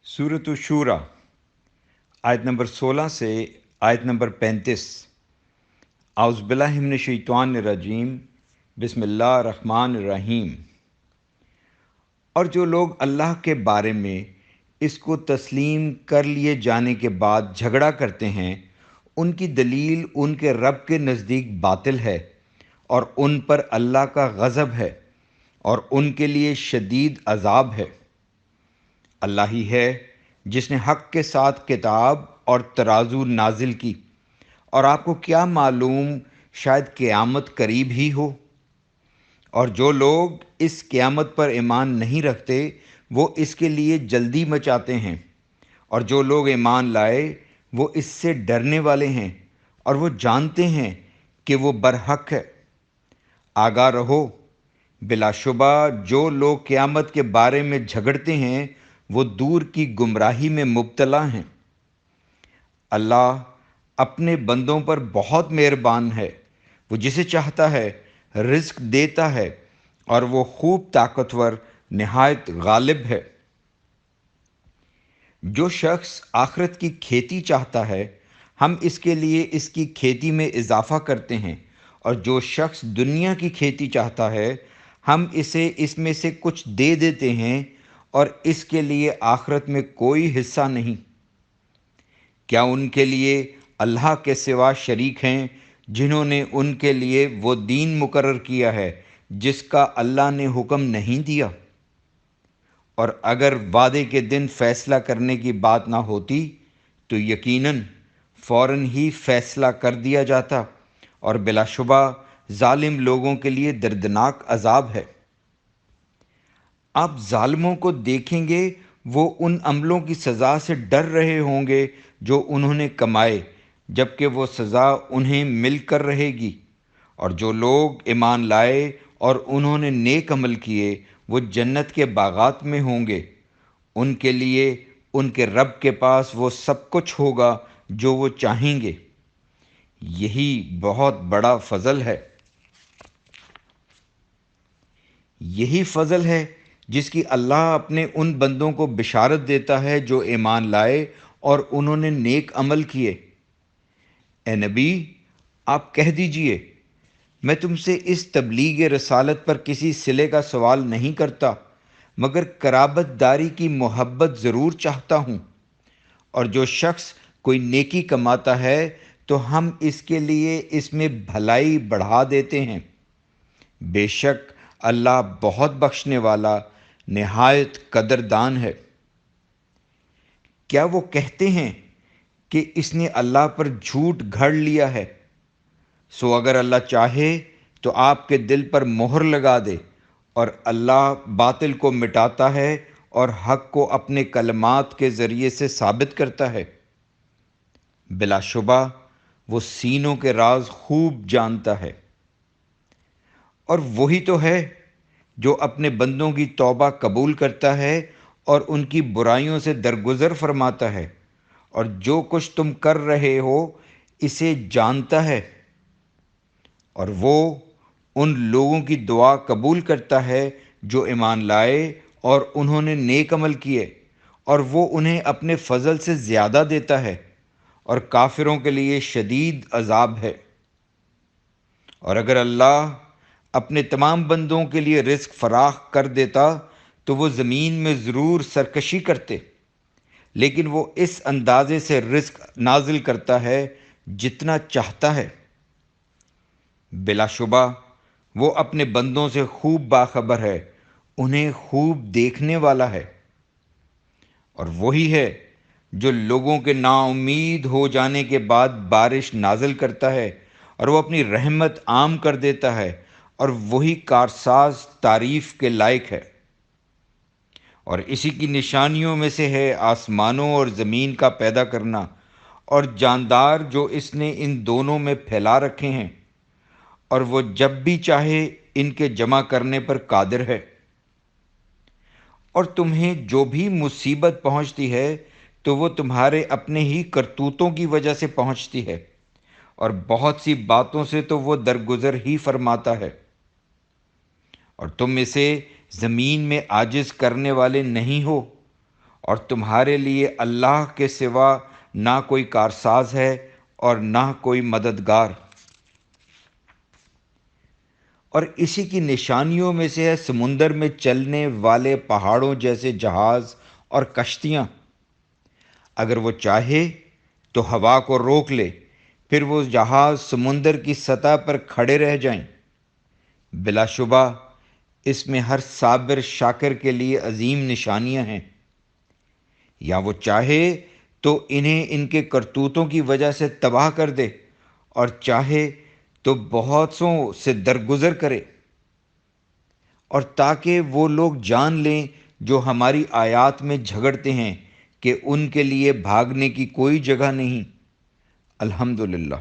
सूरत शूरा आयत नंबर 16 से आयत नंबर 35। आउज़ुबिल्लाहि मिनश्शैतानिर्रजीम, बिस्मिल्लाहिर्रहमानिर्रहीम। और जो लोग अल्लाह के बारे में इसको तस्लीम कर लिए जाने के बाद झगड़ा करते हैं, उनकी दलील उनके रब के नज़दीक बातिल है और उन पर अल्लाह का गज़ब है और उनके लिए शदीद अज़ाब है। अल्लाह ही है जिसने हक़ के साथ किताब और तराजू नाजिल की। और आपको क्या मालूम, शायद क़यामत करीब ही हो। और जो लोग इस क़यामत पर ईमान नहीं रखते वो इसके लिए जल्दी मचाते हैं, और जो लोग ईमान लाए वो इससे डरने वाले हैं और वो जानते हैं कि वो बरहक है। आगाह रहो, बिलाशुबा जो लोग क़यामत के बारे में झगड़ते हैं वो दूर की गुमराही में मुब्तला हैं। अल्लाह अपने बंदों पर बहुत मेहरबान है, वो जिसे चाहता है रिज़्क देता है और वो खूब ताकतवर निहायत गालिब है। जो शख्स आखिरत की खेती चाहता है हम इसके लिए इसकी खेती में इजाफ़ा करते हैं, और जो शख्स दुनिया की खेती चाहता है हम इसे इसमें से कुछ दे देते हैं और इसके लिए आखिरत में कोई हिस्सा नहीं। क्या उनके लिए अल्लाह के सिवा शरीक हैं जिन्होंने उनके लिए वो दीन मुकर्रर किया है जिसका अल्लाह ने हुक्म नहीं दिया? और अगर वादे के दिन फ़ैसला करने की बात ना होती तो यकीनन फ़ौरन ही फ़ैसला कर दिया जाता, और बिलाशुबा ज़ालिम लोगों के लिए दर्दनाक अज़ाब है। आप ज़ालिमों को देखेंगे, वो उन अमलों की सज़ा से डर रहे होंगे जो उन्होंने कमाए, जबकि वो सज़ा उन्हें मिल कर रहेगी। और जो लोग ईमान लाए और उन्होंने नेक अमल किए वो जन्नत के बागात में होंगे। उनके लिए उनके रब के पास वो सब कुछ होगा जो वो चाहेंगे। यही बहुत बड़ा फ़ज़ल है। यही फ़ज़ल है जिसकी अल्लाह अपने उन बंदों को बिशारत देता है जो ईमान लाए और उन्होंने नेक अमल किए। ए नबी, आप कह दीजिए, मैं तुमसे इस तबलीग रसालत पर किसी सिले का सवाल नहीं करता, मगर कराबतदारी की मोहब्बत ज़रूर चाहता हूँ। और जो शख्स कोई नेकी कमाता है तो हम इसके लिए इसमें भलाई बढ़ा देते हैं। बेशक अल्लाह बहुत बख्शने वाला निहायत कदरदान है। क्या वो कहते हैं कि इसने अल्लाह पर झूठ घड़ लिया है? सो अगर अल्लाह चाहे तो आपके दिल पर मोहर लगा दे, और अल्लाह बातिल को मिटाता है और हक को अपने कलमात के ज़रिए से साबित करता है। बिलाशुबा वो सीनों के राज खूब जानता है। और वही तो है जो अपने बंदों की तौबा कबूल करता है और उनकी बुराइयों से दरगुजर फरमाता है, और जो कुछ तुम कर रहे हो इसे जानता है। और वो उन लोगों की दुआ कबूल करता है जो ईमान लाए और उन्होंने नेक अमल किए, और वो उन्हें अपने फ़ज़ल से ज़्यादा देता है, और काफिरों के लिए शदीद अज़ाब है। और अगर अल्लाह अपने तमाम बंदों के लिए रिज़्क फराख कर देता तो वो ज़मीन में ज़रूर सरकशी करते, लेकिन वो इस अंदाज़े से रिज़्क नाजिल करता है जितना चाहता है। बिलाशुबा वो अपने बंदों से खूब बाखबर है, उन्हें खूब देखने वाला है। और वही है जो लोगों के नाउम्मीद हो जाने के बाद बारिश नाजिल करता है और वो अपनी रहमत आम कर देता है, और वही कारसाज तारीफ़ के लायक है। और इसी की निशानियों में से है आसमानों और ज़मीन का पैदा करना और जानदार जो इसने इन दोनों में फैला रखे हैं, और वो जब भी चाहे इनके जमा करने पर कादिर है। और तुम्हें जो भी मुसीबत पहुंचती है तो वो तुम्हारे अपने ही करतूतों की वजह से पहुंचती है, और बहुत सी बातों से तो वो दरगुजर ही फरमाता है। और तुम इसे ज़मीन में आजिज़ करने वाले नहीं हो, اور تمہارے لیے اللہ کے سوا نہ کوئی کارساز ہے اور نہ کوئی مددگار۔ اور اسی کی نشانیوں میں سے ہے سمندر میں چلنے والے پہاڑوں جیسے جہاز اور کشتیاں۔ اگر وہ چاہے تو ہوا کو روک لے، پھر وہ جہاز سمندر کی سطح پر کھڑے رہ جائیں۔ بلا شبہ اس میں ہر صابر شاکر کے لیے عظیم نشانیاں ہیں۔ یا وہ چاہے تو انہیں ان کے کرتوتوں کی وجہ سے تباہ کر دے، اور چاہے تو بہت سوں سے درگزر کرے، اور تاکہ وہ لوگ جان لیں جو ہماری آیات میں جھگڑتے ہیں کہ ان کے لیے بھاگنے کی کوئی جگہ نہیں۔ الحمدللہ۔